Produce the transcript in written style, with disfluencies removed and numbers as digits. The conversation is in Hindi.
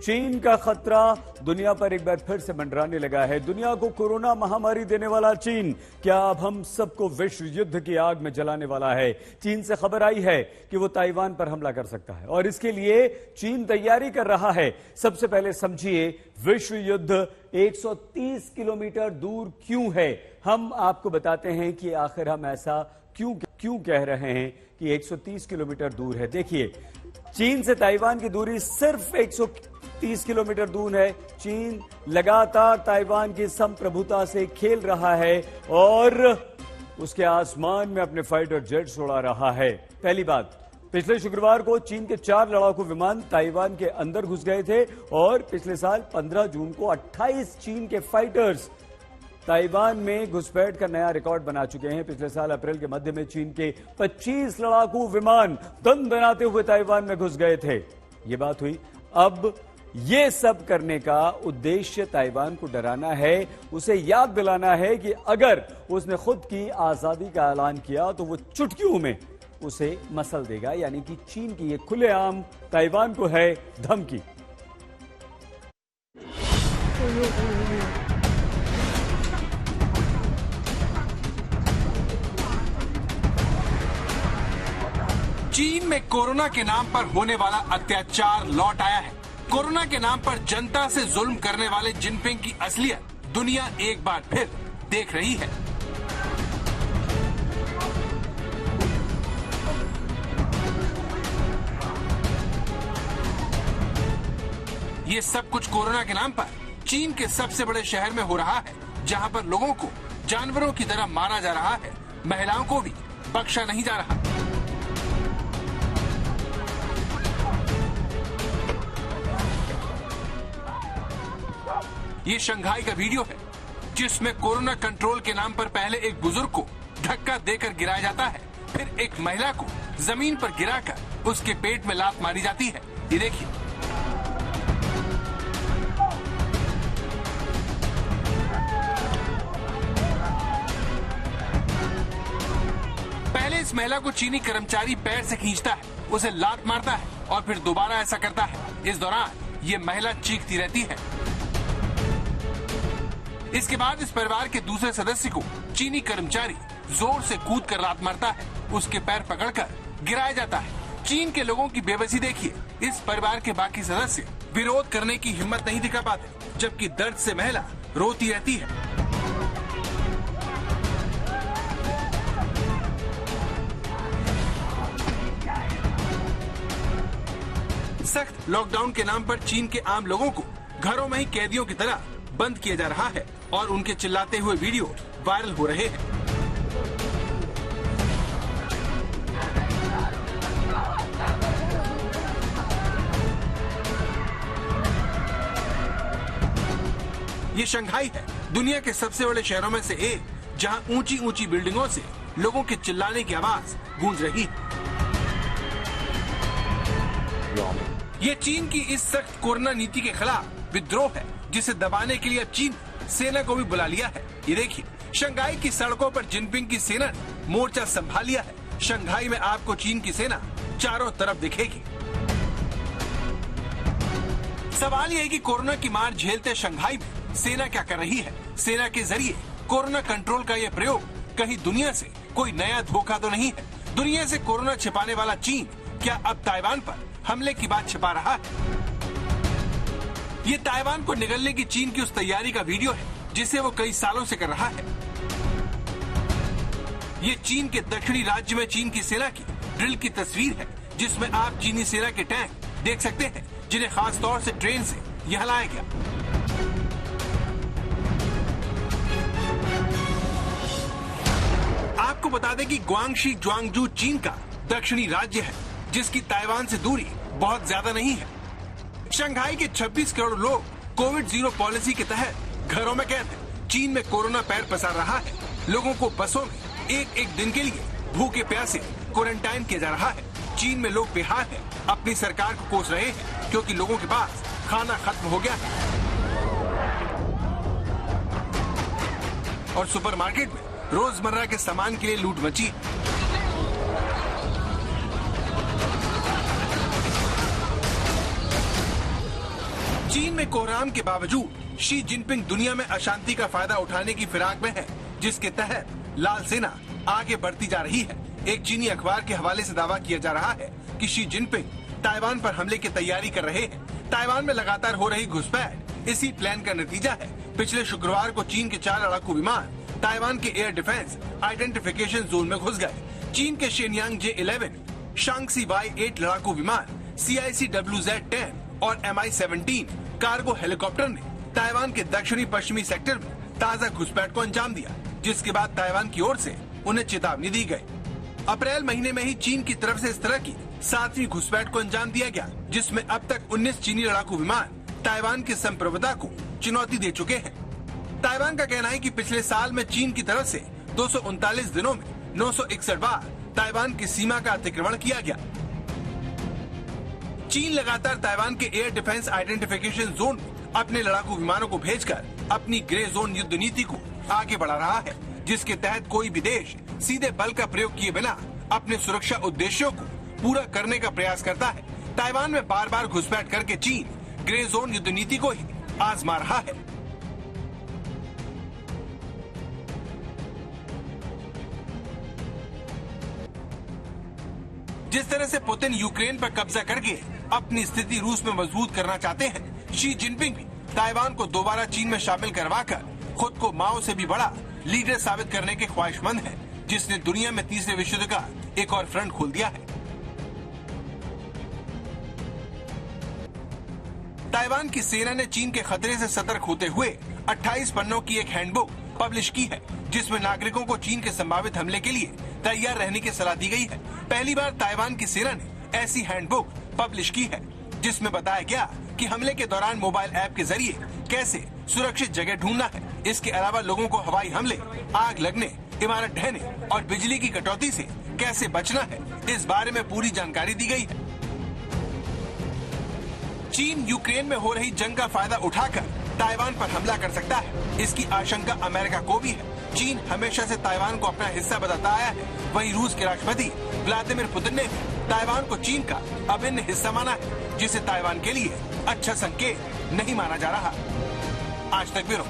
चीन का खतरा दुनिया पर एक बार फिर से मंडराने लगा है। दुनिया को कोरोना महामारी देने वाला चीन क्या अब हम सबको विश्व युद्ध की आग में जलाने वाला है? चीन से खबर आई है कि वो ताइवान पर हमला कर सकता है और इसके लिए चीन तैयारी कर रहा है। सबसे पहले समझिए विश्व युद्ध 130 किलोमीटर दूर क्यों है। हम आपको बताते हैं कि आखिर हम ऐसा क्यों कह रहे हैं कि 130 किलोमीटर दूर है। देखिए, चीन से ताइवान की दूरी सिर्फ 130 किलोमीटर दूर है। चीन लगातार ताइवान की संप्रभुता से खेल रहा है और उसके आसमान में अपने फाइटर जेट्स उड़ा रहा है। पहली बात, पिछले शुक्रवार को चीन के 4 लड़ाकू विमान ताइवान के अंदर घुस गए थे और पिछले साल 15 जून को 28 चीन के फाइटर्स ताइवान में घुसपैठ का नया रिकॉर्ड बना चुके हैं। पिछले साल अप्रैल के मध्य में चीन के 25 लड़ाकू विमान दनदनाते हुए ताइवान में घुस गए थे। ये बात हुई। अब ये सब करने का उद्देश्य ताइवान को डराना है, उसे याद दिलाना है कि अगर उसने खुद की आजादी का ऐलान किया तो वो चुटकियों में उसे मसल देगा। यानी कि चीन की ये खुलेआम ताइवान को है धमकी। चीन में कोरोना के नाम पर होने वाला अत्याचार लौट आया है। कोरोना के नाम पर जनता से जुल्म करने वाले जिनपिंग की असलियत दुनिया एक बार फिर देख रही है। ये सब कुछ कोरोना के नाम पर चीन के सबसे बड़े शहर में हो रहा है, जहां पर लोगों को जानवरों की तरह मारा जा रहा है, महिलाओं को भी बख्शा नहीं जा रहा। ये शंघाई का वीडियो है जिसमें कोरोना कंट्रोल के नाम पर पहले एक बुजुर्ग को धक्का देकर गिराया जाता है, फिर एक महिला को जमीन पर गिराकर उसके पेट में लात मारी जाती है। ये देखिए, पहले इस महिला को चीनी कर्मचारी पैर से खींचता है, उसे लात मारता है और फिर दोबारा ऐसा करता है। इस दौरान ये महिला चीखती रहती है। इसके बाद इस परिवार के दूसरे सदस्य को चीनी कर्मचारी जोर से कूद कर लात मारता है, उसके पैर पकड़कर गिराया जाता है। चीन के लोगों की बेबसी देखिए। इस परिवार के बाकी सदस्य विरोध करने की हिम्मत नहीं दिखा पाते, जबकि दर्द से महिला रोती रहती है। सख्त लॉकडाउन के नाम पर चीन के आम लोगों को घरों में ही कैदियों की तरह बंद किया जा रहा है और उनके चिल्लाते हुए वीडियो वायरल हो रहे हैं। ये शंघाई है, दुनिया के सबसे बड़े शहरों में से एक, जहां ऊंची ऊंची बिल्डिंगों से लोगों के चिल्लाने की आवाज गूंज रही है। ये चीन की इस सख्त कोरोना नीति के खिलाफ विद्रोह है, जिसे दबाने के लिए अब चीन सेना को भी बुला लिया है। ये देखिए, शंघाई की सड़कों पर जिनपिंग की सेना ने मोर्चा संभाल लिया है। शंघाई में आपको चीन की सेना चारों तरफ दिखेगी। सवाल ये है कि कोरोना की मार झेलते शंघाई में सेना क्या कर रही है। सेना के जरिए कोरोना कंट्रोल का ये प्रयोग कहीं दुनिया से कोई नया धोखा तो नहीं है। दुनिया से कोरोना छिपाने वाला चीन क्या अब ताइवान पर हमले की बात छिपा रहा है? ये ताइवान को निगलने की चीन की उस तैयारी का वीडियो है जिसे वो कई सालों से कर रहा है। ये चीन के दक्षिणी राज्य में चीन की सेना की ड्रिल की तस्वीर है, जिसमें आप चीनी सेना के टैंक देख सकते हैं, जिन्हें खास तौर से ट्रेन से यहाँ लाया गया। आपको बता दें कि ग्वांगशी ज्वांगजू चीन का दक्षिणी राज्य है, जिसकी ताइवान से दूरी बहुत ज्यादा नहीं है। शंघाई के 26 करोड़ लोग कोविड जीरो पॉलिसी के तहत घरों में कैद हैं। चीन में कोरोना पैर पसार रहा है। लोगों को बसों में एक एक दिन के लिए भूखे प्यासे क्वारंटाइन किया जा रहा है। चीन में लोग बेहाल हैं, अपनी सरकार को कोस रहे हैं क्योंकि लोगों के पास खाना खत्म हो गया है। और सुपरमार्केट में रोजमर्रा के सामान के लिए लूट मची। चीन में कोहराम के बावजूद शी जिनपिंग दुनिया में अशांति का फायदा उठाने की फिराक में है, जिसके तहत लाल सेना आगे बढ़ती जा रही है। एक चीनी अखबार के हवाले से दावा किया जा रहा है कि शी जिनपिंग ताइवान पर हमले की तैयारी कर रहे हैं। ताइवान में लगातार हो रही घुसपैठ इसी प्लान का नतीजा है। पिछले शुक्रवार को चीन के 4 लड़ाकू विमान ताइवान के एयर डिफेंस आइडेंटिफिकेशन जोन में घुस गए। चीन के शेनयांग J-11, शांगसी Y-8 लड़ाकू विमान, CICWZ-10 और MI-17 कार्गो हेलीकॉप्टर ने ताइवान के दक्षिणी पश्चिमी सेक्टर में ताज़ा घुसपैठ को अंजाम दिया, जिसके बाद ताइवान की ओर से उन्हें चेतावनी दी गई। अप्रैल महीने में ही चीन की तरफ से इस तरह की 7वीं घुसपैठ को अंजाम दिया गया, जिसमें अब तक 19 चीनी लड़ाकू विमान ताइवान की संप्रभुता को चुनौती दे चुके हैं। ताइवान का कहना है कि पिछले साल में चीन की तरफ से 239 दिनों में 961 बार ताइवान की सीमा का अतिक्रमण किया गया। चीन लगातार ताइवान के एयर डिफेंस आइडेंटिफिकेशन जोन में अपने लड़ाकू विमानों को भेजकर अपनी ग्रे जोन युद्ध नीति को आगे बढ़ा रहा है, जिसके तहत कोई भी देश सीधे बल का प्रयोग किए बिना अपने सुरक्षा उद्देश्यों को पूरा करने का प्रयास करता है। ताइवान में बार बार घुसपैठ करके चीन ग्रे जोन युद्ध नीति को ही आजमा रहा है। जिस तरह से पुतिन यूक्रेन पर कब्जा करके अपनी स्थिति रूस में मजबूत करना चाहते हैं, शी जिनपिंग भी ताइवान को दोबारा चीन में शामिल करवाकर खुद को माओ से भी बड़ा लीडर साबित करने के ख्वाहिशमंद है, जिसने दुनिया में तीसरे विश्व युद्ध का एक और फ्रंट खोल दिया है। ताइवान की सेना ने चीन के खतरे से सतर्क होते हुए 28 पन्नों की एक हैंडबुक पब्लिश की है, जिसमें नागरिकों को चीन के संभावित हमले के लिए तैयार रहने की सलाह दी गई है। पहली बार ताइवान की सेना ने ऐसी हैंडबुक पब्लिश की है, जिसमें बताया गया कि हमले के दौरान मोबाइल ऐप के जरिए कैसे सुरक्षित जगह ढूंढना है। इसके अलावा लोगों को हवाई हमले, आग लगने, इमारत ढहने और बिजली की कटौती से कैसे बचना है, इस बारे में पूरी जानकारी दी गई है। चीन यूक्रेन में हो रही जंग का फायदा उठाकर ताइवान पर हमला कर सकता है, इसकी आशंका अमेरिका को भी है। चीन हमेशा से ताइवान को अपना हिस्सा बताता आया है। वहीं रूस के राष्ट्रपति व्लादिमीर पुतिन ने भी ताइवान को चीन का अभिन्न हिस्सा माना है, जिसे ताइवान के लिए अच्छा संकेत नहीं माना जा रहा। आज तक ब्यूरो।